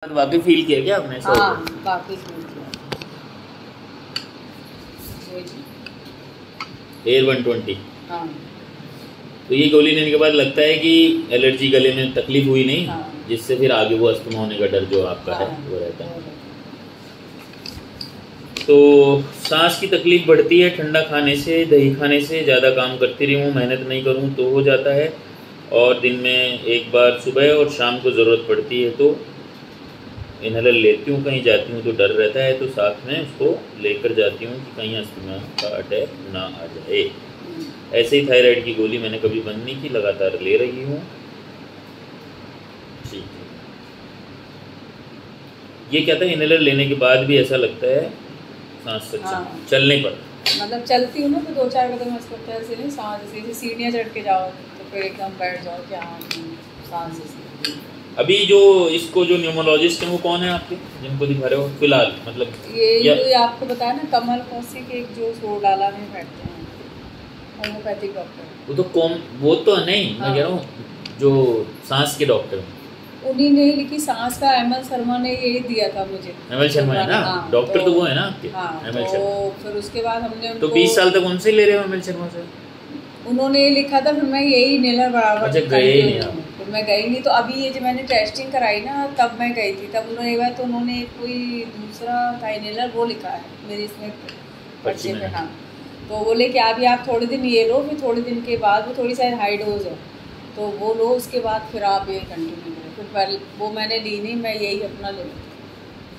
वाकई फील किया क्या आपने? हाँ काफी फील किया। एयर 120। हाँ तो ये गोली लेने के बाद लगता है कि एलर्जी, गले में तकलीफ हुई नहीं? हाँ। जिससे फिर आगे वो अस्थमा होने का डर जो आपका हाँ। है वो रहता है। तो सांस की तकलीफ बढ़ती है ठंडा खाने से, दही खाने से। ज़्यादा काम करती रही हूँ, मेहनत नहीं करूँ तो हो जाता है। और दिन में एक बार सुबह और शाम को ज़रूरत पड़ती है तो इनहेलर लेती हूँ। कहीं जाती हूँ तो डर रहता है तो साथ में उसको लेकर जाती हूँ कि कहीं अस्थमा का अटैक ना आ जाए। ऐसे ही थायराइड की गोली मैंने कभी बंद नहीं की, लगातार ले रही हूँ। ठीक है। ये क्या था, इनहेलर लेने के बाद भी ऐसा लगता है सांस चलने पर? मतलब चलती हूँ ना तो 2-4 कदम ऐसा लगता है, ऐसे नहीं सांस, जैसे सीढ़ियाँ चढ़ के जाओ तो फिर एकदम बैठ जाओ कि हाँ सांस जैसे। अभी जो इसको जो न्यूमोलॉजिस्ट हैं वो कौन है आपके, जिनको दिखा रहे हो फिलहाल? मतलब ये आपको बताया ना, कमल कौशिक, एक जो सोडाला में बैठते हैं, होम्योपैथिक डॉक्टर। वो तो नहीं, मैं कह रहा हूँ जो सांस के डॉक्टर। उन्हीं ने लिखी सांस का, एमएल शर्मा ने यही दिया था मुझे। एमएल शर्मा है ना? हाँ, डॉक्टर तो वो है ना आपके? हाँ, एमएल तो शर्मा। फिर उसके बाद हमने तो 20 साल तक उनसे ले रहे हो एमएल शर्मा से? उन्होंने ये लिखा था, फिर मैं यही इनहेलर बराबर। अच्छा, गए ही नहीं आप? फिर मैं गई नहीं। तो अभी ये जब मैंने टेस्टिंग कराई ना तब मैं गई थी, तब उन्होंने एक बार तो उन्होंने कोई दूसरा था इनहेलर वो लिखा है मेरे इसमें पर्चे पे। हाँ, तो बोले कि अभी आप थोड़े दिन ये लो, फिर थोड़े दिन के बाद वो थोड़ी सी हाई डोज है तो वो लो, उसके बाद फिर आप ये कंटिन्यू करें। फिर पहले वो मैंने ली नहीं, मैं यही अपना ले।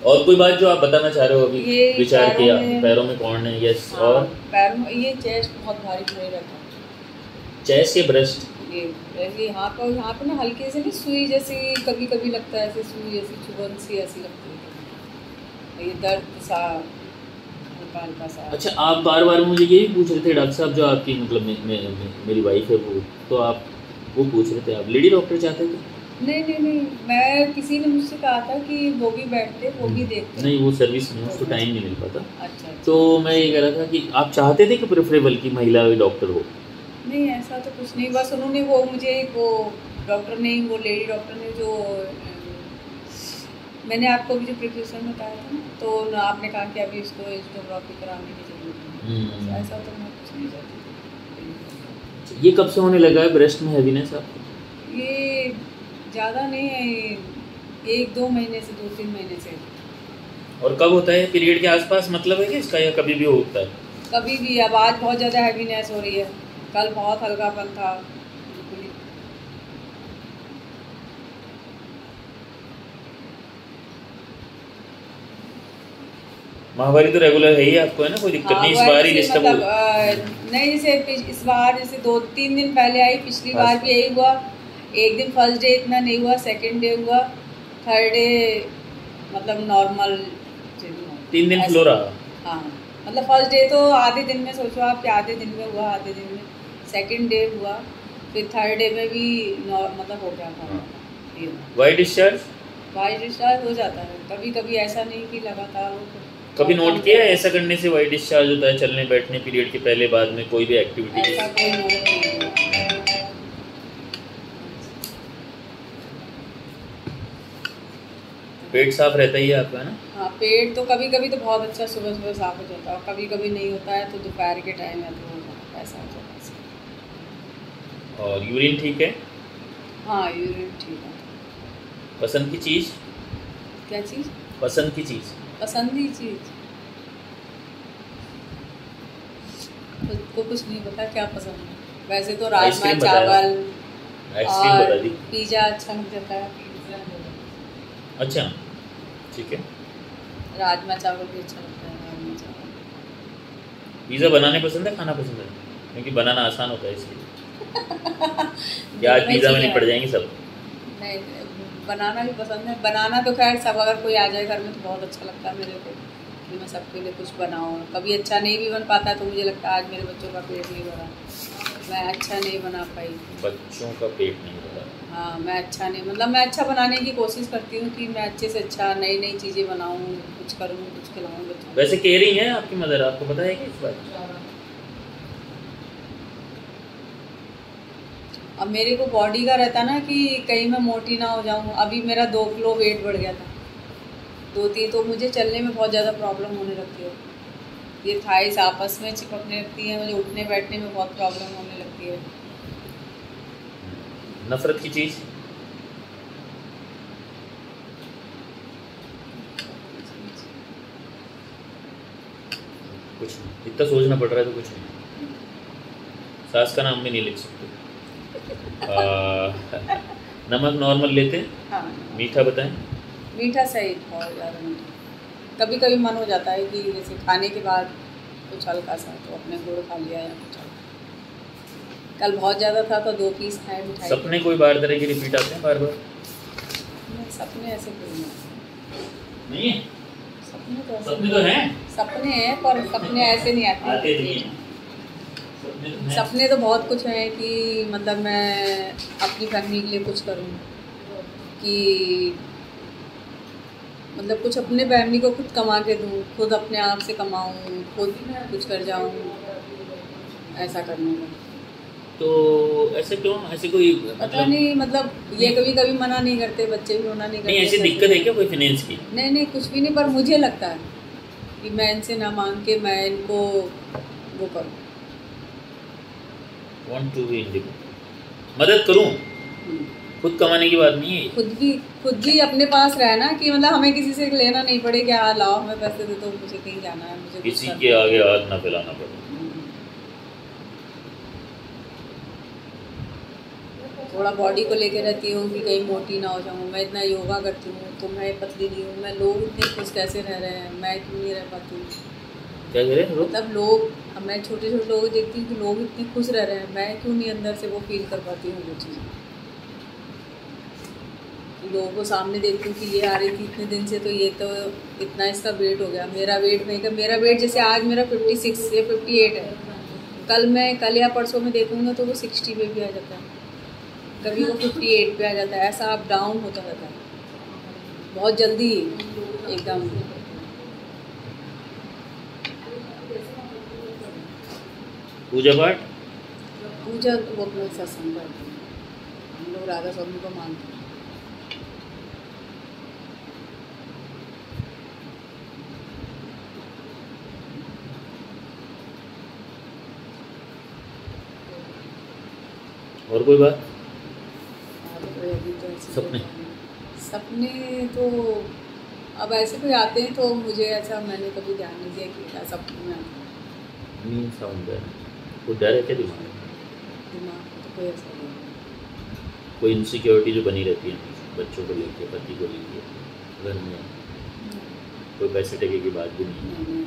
और कोई बात जो आप बताना चाह रहे हो अभी? ये विचार किया पैरों में कौन है? यस। हाँ, और पैरों में ये चेस्ट बहुत भारी नहीं रहता। चेस्ट या ब्रेस्ट? ये ऐसे यहाँ पे ना हल्के से नहीं, सुई जैसी कभी कभी लगता है, ऐसे सुई जैसी चुभन सी ऐसी लगती है, ये दर्द सा हल्का हल्का सा। अच्छा, आप बार बार मुझे यही पूछ रहे थे डॉक्टर साहब, जो आपकी मतलब मेरी वाइफ है वो, तो आप वो पूछ रहे थे आप लेडी डॉक्टर चाहते थे? नहीं, मैं किसी ने मुझसे कहा था कि वो भी बैठते, वो भी देखते। नहीं, वो सर्विस में उसको टाइम नहीं मिल पाता। अच्छा। तो मैं ये कह रहा था कि आप चाहते थे कि प्रेफरेबल की महिला डॉक्टर हो? नहीं, ऐसा तो कुछ नहीं, बस उन्होंने वो मुझे वो डॉक्टर ने, वो लेडी डॉक्टर ने जो मैंने आपको भी जो प्रिकॉशन बताया था ना, तो आपने कहा कि अभी इसको एंजियोग्राफी कराने की जरूरत है। ऐसा तो मैं कुछ नहीं चाहती। ये कब से होने लगा है ब्रेस्ट में हैवीनेस आपको? ये ज़्यादा नहीं है, 1-2 महीने से, 2-3 महीने से। और कब होता है? पीरियड के आसपास मतलब है कि इसका, या कभी भी होता है? कभी भी। अब आज बहुत ज़्यादा हैवीनेस हो रही है, कल बहुत हल्कापन था। माहवारी तो रेगुलर है ही आपको, है ना? कोई दिक्कत नहीं? इस बार ही डिस्टर्ब नहीं, जैसे इस बार जैसे 2-3 दिन पहले आई, पिछली बार भी यही हुआ। एक दिन फर्स्ट डे इतना नहीं हुआ, सेकंड डे हुआ, थर्ड डे मतलब नॉर्मल 3 दिन फ्लो रहा। हाँ, मतलब फर्स्ट डे तो आधे दिन में, सोचो आप कि आधे दिन में हुआ, आधे दिन में। सेकंड डे हुआ, फिर थर्ड डे में भी मतलब हो गया था। White discharge? वाइट डिस्चार्ज हो जाता है कभी कभी, ऐसा नहीं कि लगातार हो। कभी नोट किया है ऐसा करने से वाइट डिस्चार्ज होता है? चलने बैठने, पीरियड के पहले बाद में कोई भी एक्टिविटी? ऐसा कोई नोट नहीं। पेट साफ रहता ही है आपका, ना? हाँ, पेट तो कभी कभी तो बहुत अच्छा सुबह सुबह साफ हो जाता है, और कभी कभी नहीं होता है तो दोपहर के टाइम है तो ऐसा हो जाता है। और यूरिन ठीक है? हाँ, यूरिन ठीक है। पसंद की चीज़? क्या चीज़? पसंद की चीज़? पसंदी चीज़ को कुछ नहीं पता क्या पसंद है। वैसे तो राजमा चावल और पिज़्ज़ा अच्छा लग जाता है। अच्छा, ठीक है। राजमा चावल भी अच्छा लगता है। राजमा चावल। पिज़्ज़ा बनाने पसंद है, खाना पसंद है? क्योंकि बनाना आसान होता है इसलिए। या आज पिज़्ज़ा में निपट जाएंगे सब? नहीं, बनाना भी पसंद है। बनाना तो खैर सब, अगर कोई आ जाए घर में तो बहुत अच्छा लगता है मेरे को कि मैं सबके लिए कुछ बनाऊँ। कभी अच्छा नहीं भी बन पाता तो मुझे लगता है आज मेरे बच्चों का पेट नहीं भरा, मैं अच्छा नहीं बना पाई। बच्चों का पेट नहीं भरा? हाँ, मैं अच्छा नहीं, मतलब मैं अच्छा बनाने की कोशिश करती हूँ कि मैं अच्छे से अच्छा नई नई चीज़ें बनाऊँ, कुछ करूँ, कुछ खिलाऊँ बच्चों। वैसे केयरिंग है आपकी मदर, आपको पता है कि इस बात? अब मेरे को बॉडी का रहता ना कि कहीं मैं मोटी ना हो जाऊँ। अभी मेरा 2 किलो वेट बढ़ गया था, 2-3 तो मुझे चलने में बहुत ज़्यादा प्रॉब्लम होने लगती है। ये थाइस आपस में चिपकने लगती है, मुझे उठने बैठने में बहुत प्रॉब्लम होने लगती है। नफरत की चीज़? कुछ नहीं, इतना सोचना पड़ रहा है तो कुछ नहीं। सास का नाम भी नहीं लिख सकते। नमक नॉर्मल लेते हैं? हाँ। मीठा बताएं? मीठा सही, बहुत ज़्यादा मीठा। कभी कभी मन हो जाता है कि जैसे खाने के बाद कुछ हल्का सा तो अपने गुड़ खा लिया या कुछ। कल बहुत ज़्यादा था तो 2 पीस खाए मिठाई। सपने कोई बार तरह की रिपीट आते हैं बार बार? सपने ऐसे कोई नहीं है। सपने तो हैं। सपने हैं पर सपने ऐसे नहीं आते नहीं हैं। सपने तो बहुत कुछ है कि मतलब मैं अपनी फैमिली के लिए कुछ करूं, कि मतलब कुछ अपने फैमिली को खुद कमा के दूं, खुद अपने आप से कमाऊं, खुद कुछ कर जाऊं, ऐसा करने का। तो ऐसे क्यों? ऐसे कोई पता नहीं, मतलब ये कभी कभी मना नहीं करते, बच्चे भी मना नहीं करते। नहीं, ऐसी दिक्कत है क्या कोई फाइनेंस की? नहीं कुछ भी नहीं, पर मुझे लगता है कि मैं इनसे ना मांग के मैं इनको वो करूं, Want to be independent, मदद करूं। खुद कमाने की बात नहीं है। खुद भी अपने पास रहना कि मतलब हमें किसी से लेना नहीं पड़े कि हाँ लाओ हमें पैसे दे दो, मुझे कहीं जाना है, मुझे किसी के आगे हाथ ना फैलाना पड़े। थोड़ा बॉडी को लेके रहती हूँ कि कहीं मोटी ना हो जाऊँ। मैं इतना योगा करती हूँ तो मैं पतली नहीं हूँ। मैं लोग इतने खुश कैसे रह रहे हैं, मैं क्यों नहीं रह पाती हूँ? क्या कह रहे हैं मतलब लोग, मैं छोटे छोटे लोग देखती हूँ कि लोग इतने खुश रह रहे हैं, मैं क्यों नहीं अंदर से वो फील कर पाती हूँ वो चीज़। लोगों को सामने देखती हूँ कि ये आ रही थी इतने दिन से, तो ये तो इतना इसका वेट हो गया, मेरा वेट नहीं का, मेरा वेट जैसे आज मेरा 56 या 58 है, कल या परसों में देखूँगा तो वो 60 पे भी आ जाता है, कभी वो 58 पे आ जाता है। ऐसा अप डाउन होता रहता है बहुत जल्दी एकदम। पूजा पाठ? पूजा तो वो अपना सत्संग करते हैं, हम लोग राधा स्वामी को मानते हैं। और कोई बात? सपने तो अब ऐसे कोई आते हैं तो मुझे ऐसा मैंने कभी ध्यान नहीं दिया कि क्या सपने में आता नींद साउंड है, कोई डर है क्या दिमाग तो कोई ऐसा नहीं। कोई इनसिक्योरिटी जो बनी रहती है बच्चों को लेके, पति को लेके, घर में कोई पैसे टके की बात भी नहीं है?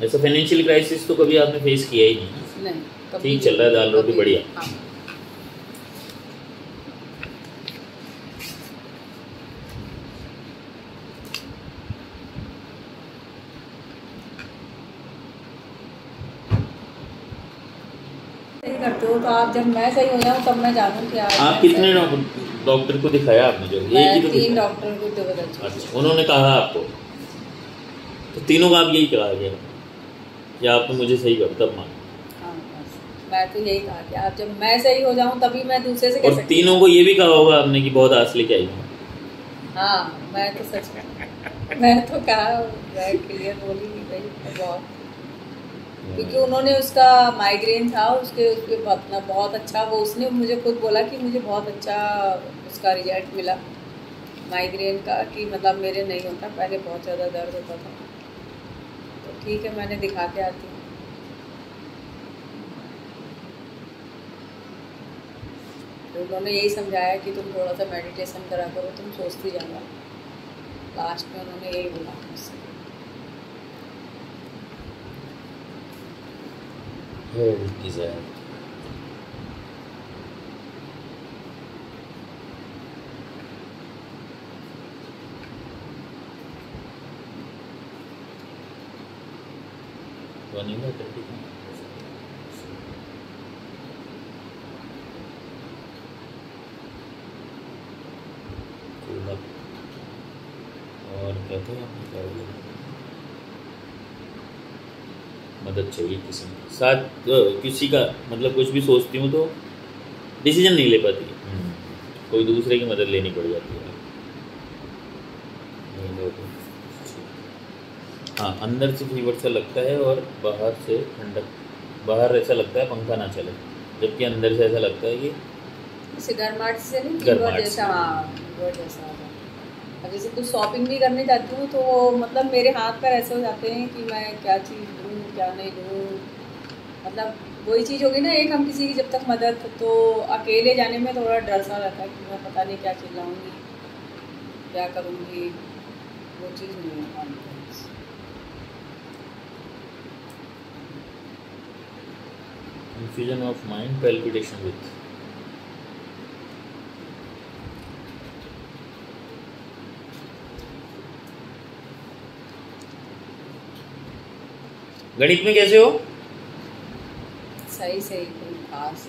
ऐसा फाइनेंशियल क्राइसिस तो कभी आपने फेस किया ही नहीं? ठीक चल रहा है, दाल रोटी बढ़िया। हाँ। सही करते हो तो आप, जब मैं सही हो जाऊँ तब मैं जानूँ कि आप कितने डॉक्टर को दिखाया आपने? जो एक ही तो 3 डॉक्टर को तो बता। अच्छा, उन्होंने कहा आपको तो तीनों का आप यही कहा गया कि आपने मुझे सही कर तब मान? हाँ, मैं तो यही कहा कि आप, जब मैं सही हो जाऊँ तभी मैं दूसरे से। और तीनों को ये भी कहा होगा आपने कि बहुत आस लेके आई हूँ? हाँ, मैं तो सच में मैं तो कहा, मैं क्लियर बोली नहीं भाई बहुत, क्योंकि उन्होंने उसका माइग्रेन था, उसके बहुत अच्छा, वो उसने मुझे खुद बोला कि मुझे बहुत अच्छा उसका रिजल्ट मिला माइग्रेन का, कि मतलब मेरे नहीं होता, पहले बहुत ज़्यादा दर्द होता था। तो ठीक है, मैंने दिखा के आती हूँ। तो उन्होंने यही समझाया कि तुम थोड़ा सा मेडिटेशन करा करो, तुम सोचती जाना। लास्ट में उन्होंने यही बोला मुझसे। और कहते हैं आपने क्या बोला, मदद चाहिए किसी के साथ, किसी का मतलब कुछ भी सोचती हूँ तो डिसीजन नहीं ले पाती। कोई दूसरे की मदद लेनी पड़ जाती है। हाँ, अंदर से फीवर सा लगता है और बाहर से ठंडक, बाहर ऐसा लगता है पंखा ना चले, जबकि अंदर से ऐसा लगता है कि जैसे गर्माहट से नहीं, गर्माहट फीवर जैसा। हाँ, फीवर जैसा होता है। अब जैसे कुछ शॉपिंग भी करने जाती हूँ तो मतलब मेरे हाथ पैर ऐसे हो जाते हैं कि मैं क्या चीज़ लूँ क्या नहीं लूँ। मतलब वही चीज़ होगी ना, एक हम किसी की जब तक मदद, तो अकेले जाने में थोड़ा डर सा रहता है कि मैं पता नहीं क्या चिल्लाऊँगी क्या करूँगी, वो चीज़ नहीं है। confusion of mind, palpitation with गणित में कैसे हो? सही सही, कोई खास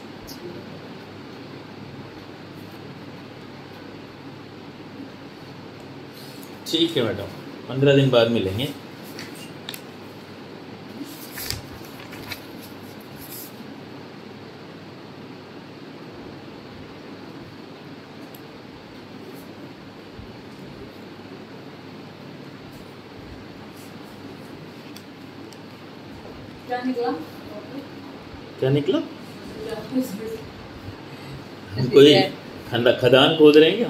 ठीक है मैडम, 15 दिन बाद मिलेंगे। क्या निकला? क्या निकला? हम कोई खदान खोद रहे हैं क्या?